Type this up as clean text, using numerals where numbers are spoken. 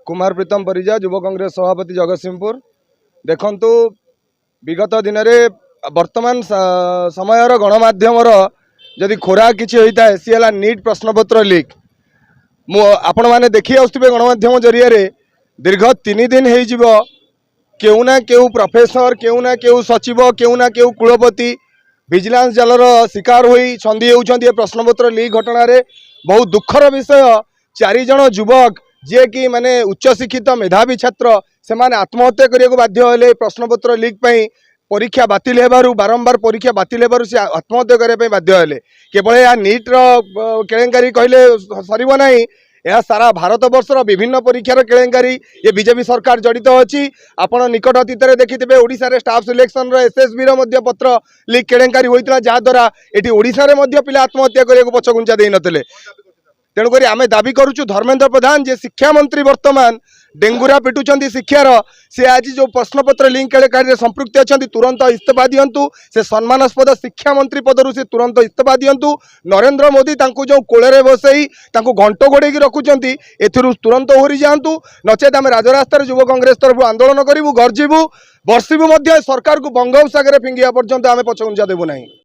कुमार प्रीतम परिजा युव कांग्रेस सभापति जगतसिंहपुर। देखंतु विगत दिन में वर्तमान समय गणमाध्यम जदि खोरा किसी होता है सी है नीट प्रश्नपत्र लीक। आपण मैंने देखी आसुवे गणमाध्यम जरिया दीर्घ 3 दिन हो केउ ना केउ प्रोफेसर केउ ना केउ सचिव केउ ना केउ कुलपति विजिलेंस जालर शिकार होई छंदी होउछंती प्रश्नपत्र लीक घटना रे। बहुत दुखर विषय 4 जन युवक जे कि माने उच्च शिक्षित मेधावी छात्र से माने आत्महत्या करने को बाध्य हेले प्रश्नपत्र लीक पई। परीक्षा बातिल हेबारु बारंबार परीक्षा बातिल हेबारु से आत्महत्या करने बाध्य हेले। केवल या नीट केलेंकारी कहले सरीब नाही, यह सारा भारत वर्षर विभिन्न परीक्षार केलेंकारी ये बीजेपी सरकार जड़ित अच्छी। आपण निकट अतीत देखिथे ओडिशा रे स्टाफ सिलेक्शन एसएसबी रो पत्र लीक केलेंकारी होता जहाद्वारा ये ओडिशा रे पिला आत्महत्या करने को पछगुंचा दे नथिले। तेणुक आम दाबी करुचु धर्मेंद्र प्रधान जे शिक्षा मंत्री वर्तमान डेंगुरा पिटुंट शिक्षार से आज जो प्रश्नपत्र लिंक केलेकारी संपृक्त अच्छा तुरंत इस्तीफा दिंतु। से सम्मानास्पद शिक्षा मंत्री पदर से तुरंत इस्तीफा दिंतु। नरेंद्र मोदी जो कोଳରେ बसई घंट घोड़े रखुंट एथुरु तुरंत ओहरी जातु। नचेत आम राजरास्तार युव कांग्रेस तरफ आंदोलन करूँ गर्जू बर्षिबू सरकार को बंगोपसागर फिंगिया पर्यंत आम पछघुंचा देबू नहीं।